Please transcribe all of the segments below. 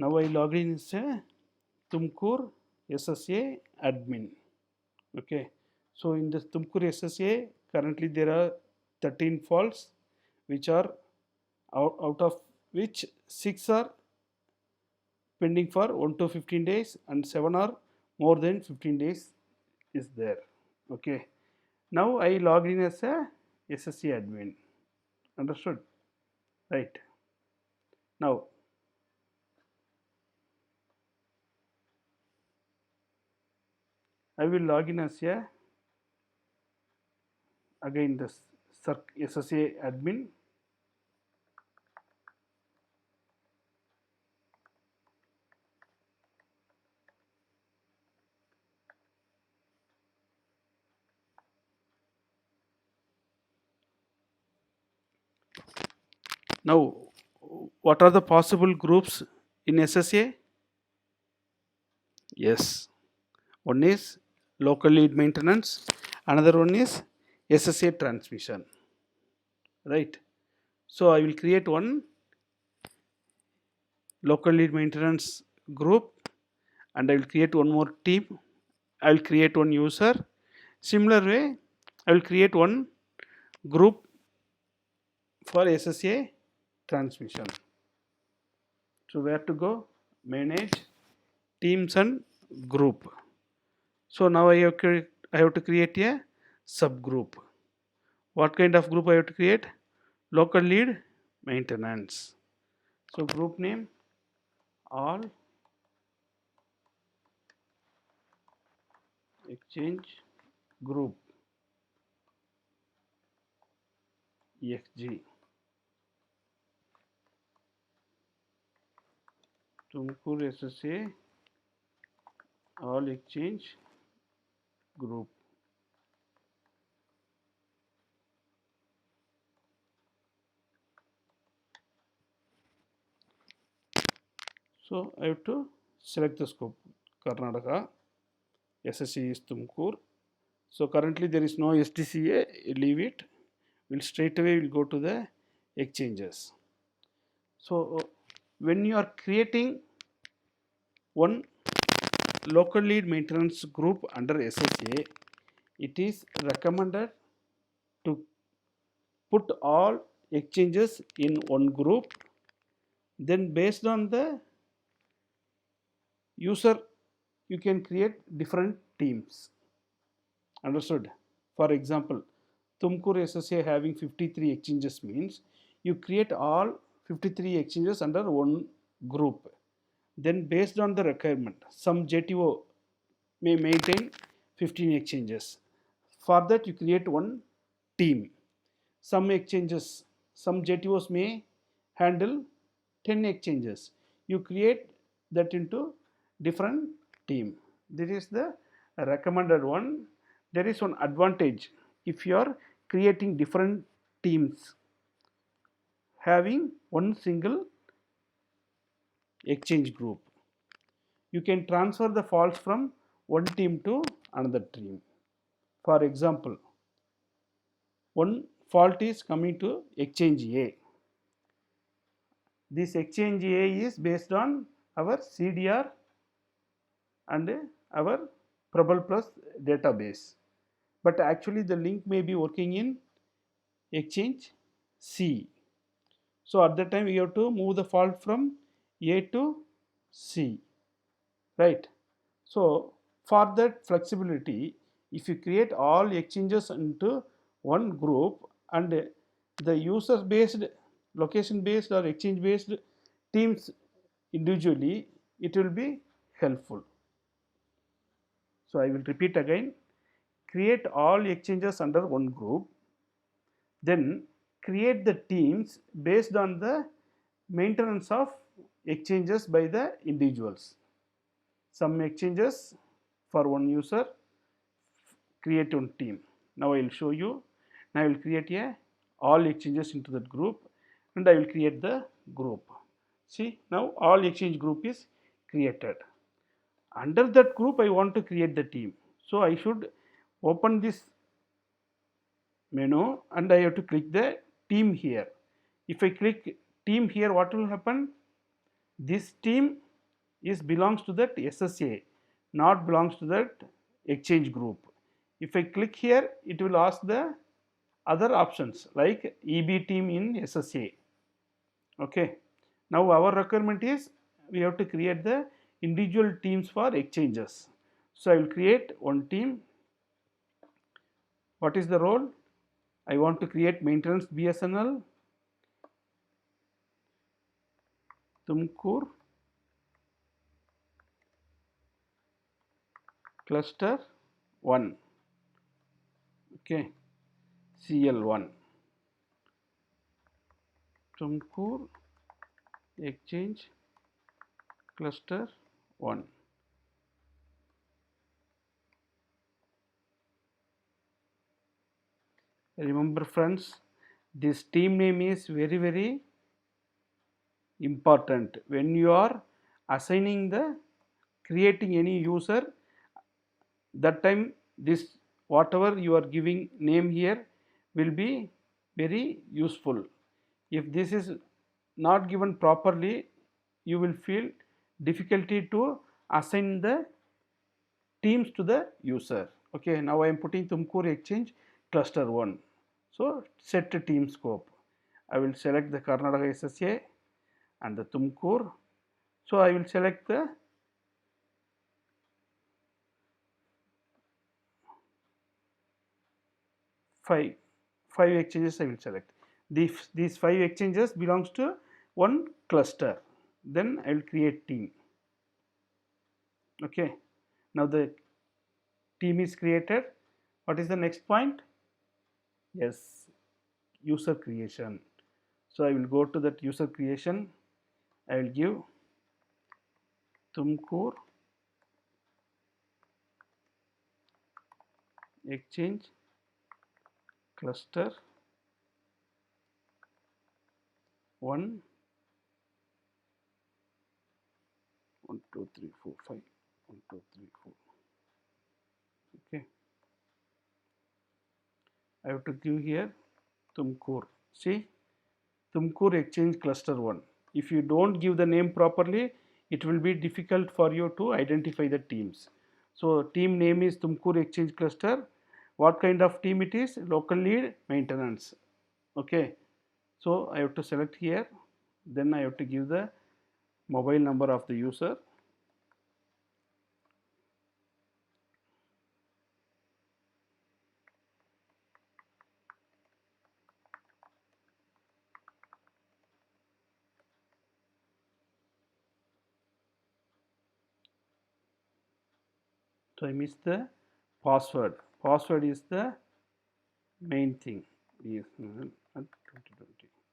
Now I log in as a Tumkur SSA admin. Okay, so in this Tumkur SSA currently there are 13 faults which are out of which 6 are pending for 1 to 15 days and 7 are more than 15 days is there. Okay, now I log in as a SSA admin. Understood? Right. Now I will log in as a again the SSA admin. Now, what are the possible groups in SSA? Yes, one is local lead maintenance, another one is SSA transmission, right? So I will create one local lead maintenance group and I will create one more team. I will create one user. Similar way, I will create one group for SSA transmission. So where to go? Manage teams and group. So now I have to create a subgroup. What kind of group I have to create? Local lead maintenance. So group name all exchange group exg Tumkur SSA all exchange group. So I have to select the scope Karnataka. SSA is Tumkur. So currently there is no SDCA, leave it. We'll straight away will go to the exchanges. So when you are creating one local lead maintenance group under SSA, it is recommended to put all exchanges in one group. Then based on the user, you can create different teams. Understood? For example, Tumkur SSA having 53 exchanges means you create all 53 exchanges under one group. Then based on the requirement, some JTO may maintain 15 exchanges. For that you create one team. Some exchanges, some JTOs may handle 10 exchanges. You create that into different team. This is the recommended one. There is one advantage if you are creating different teams having one single exchange group. You can transfer the faults from one team to another team. For example, one fault is coming to exchange A. This exchange A is based on our CDR and our Prabal Plus database. But actually the link may be working in exchange C. So at that time we have to move the fault from A to C, right? So for that flexibility, if you create all exchanges into one group and the user based, location based or exchange based teams individually, it will be helpful. So I will repeat again, create all exchanges under one group, then create the teams based on the maintenance of exchanges by the individuals. Some exchanges for one user, create one team. Now I will show you. Now I will create a all exchanges into that group and I will create the group. See, now all exchange group is created. Under that group I want to create the team. So I should open this menu and I have to click the team here. If I click team here, what will happen? This team is belongs to that SSA, not belongs to that exchange group. If I click here, it will ask the other options like EB team in SSA. Okay. Now our requirement is we have to create the individual teams for exchanges. So I will create one team. What is the role? I want to create maintenance BSNL Tumkur cluster 1. Okay, CL1 Tumkur exchange cluster 1. Remember friends, this team name is very important when you are assigning the creating any user. That time this whatever you are giving name here will be very useful. If this is not given properly, you will feel difficulty to assign the teams to the user. Okay, now I am putting Tumkur Exchange cluster 1. So set the team scope. I will select the Karnataka SSA and the Tumkur. So I will select the five exchanges. I will select these 5 exchanges belongs to one cluster. Then I will create team. Okay, now the team is created. What is the next point? Yes, user creation. So I will go to that user creation. I will give Tumkur exchange cluster 1 1 2 3 4 5 1 2 3 4. Okay, I have to give here Tumkur. See, Tumkur exchange cluster 1. If you don't give the name properly, it will be difficult for you to identify the teams. So team name is Tumkur exchange cluster. What kind of team it is? Local lead maintenance. Okay, so I have to select here. Then I have to give the mobile number of the user. So I missed the password. Password is the main thing.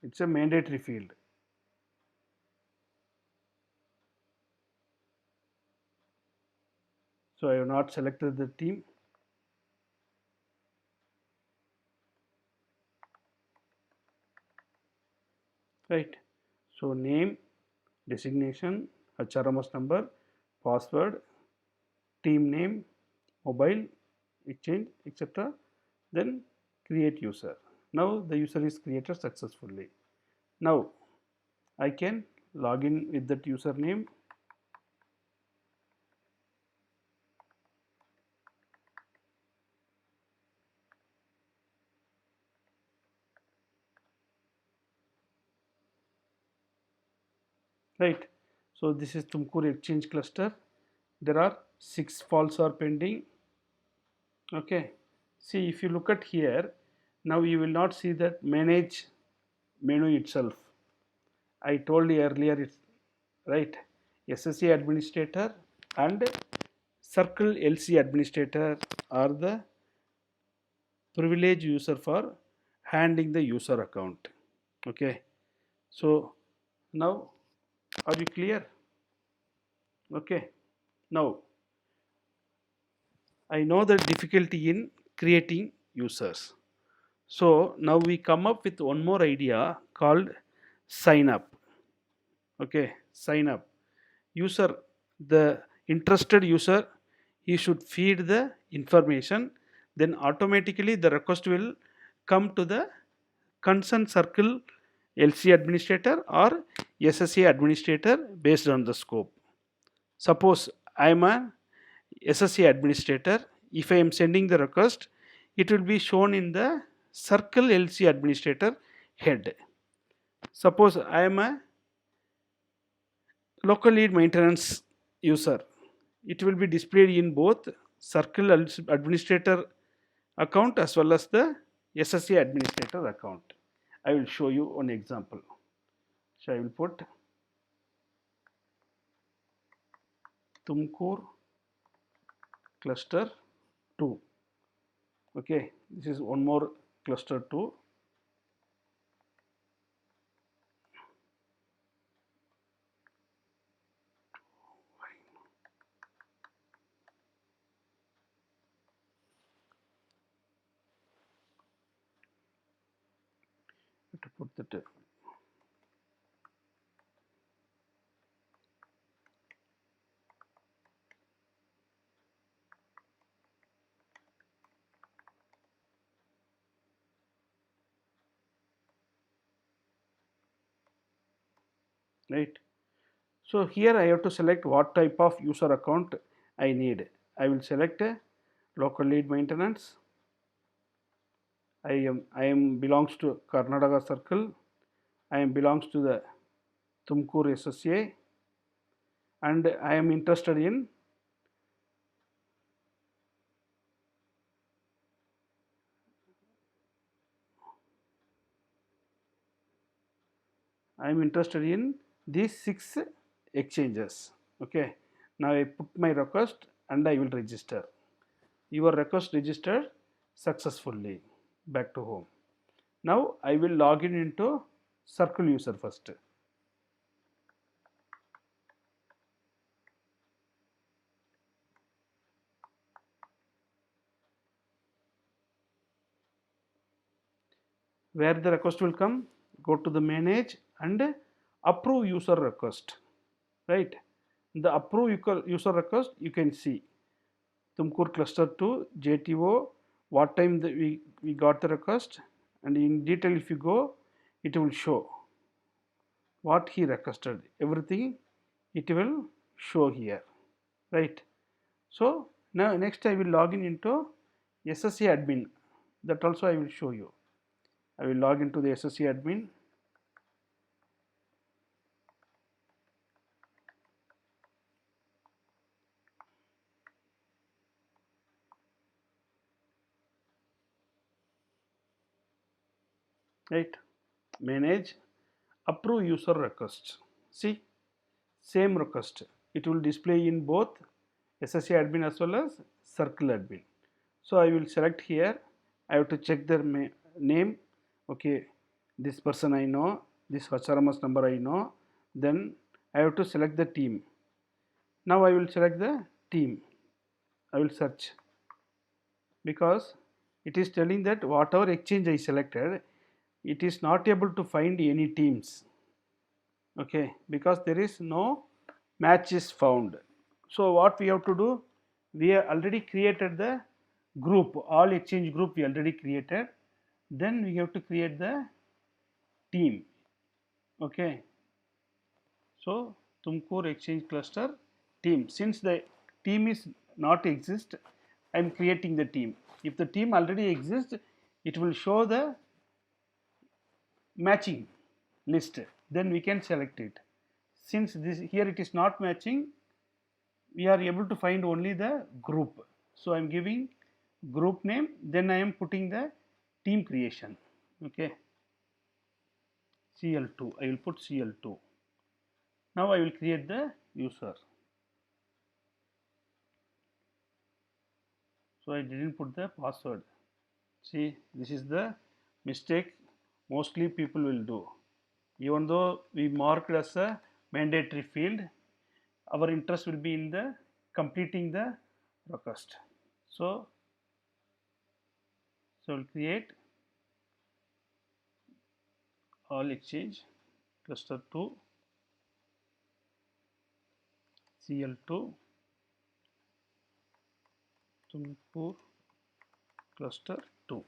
It's a mandatory field. So I have not selected the team. Right. So name, designation, HRMS number, password, team name, mobile, exchange, etc. Then create user. Now the user is created successfully. Now I can log in with that username. Right. So this is Tumkur exchange cluster. There are 6 false are pending. Okay. See, if you look at here, now you will not see that manage menu itself. I told you earlier, it's right. SSA administrator and Circle LC administrator are the privileged user for handling the user account. Okay. So now are you clear? Okay. Now I know the difficulty in creating users. So now we come up with one more idea called sign up. Okay, sign up. User, the interested user, he should feed the information, then automatically the request will come to the concerned circle LC administrator or SSA administrator based on the scope. Suppose I am a SSA administrator. If I am sending the request, it will be shown in the circle LC administrator head. Suppose I am a local lead maintenance user, it will be displayed in both circle administrator account as well as the SSA administrator account. I will show you one example. So I will put Tumkur cluster 2. Okay, this is one more cluster 2. To put that right. So here I have to select what type of user account I need. I will select a local lead maintenance. I am belongs to Karnataka circle. I am belongs to the Tumkur SSA, and I am interested in these 6 exchanges. Okay. Now I put my request and I will register. Your request registered successfully. Back to home. Now I will log in into circle user first. Where the request will come, go to the manage and approve user request, right. The approve user request, you can see Tumkur cluster 2 JTO, what time we got the request, and in detail if you go, it will show what he requested, everything it will show here, right. So now next I will log in into SSA admin, that also I will show you. I will log into the SSA admin. Right, manage, approve user request. See, same request, it will display in both SSA admin as well as circle admin. So I will select here, I have to check their name. Okay, this person I know, this HRMS number I know, then I have to select the team. Now I will select the team, I will search, because it is telling that whatever exchange I selected, it is not able to find any teams. Okay, because there is no match is found. So what we have to do, we have already created the group, all exchange group we already created, then we have to create the team. Okay, so Tumkur exchange cluster team, since the team is not exist, I am creating the team. If the team already exists, it will show the matching list, then we can select it. Since this here it is not matching, we are able to find only the group. So I am giving group name, then I am putting the team creation. Okay, CL2, I will put CL2. Now I will create the user. So I didn't put the password. See, this is the mistake mostly people will do. Even though we marked as a mandatory field, our interest will be in the completing the request. So we'll create all exchange cluster 2 CL2 Tumkur cluster 2.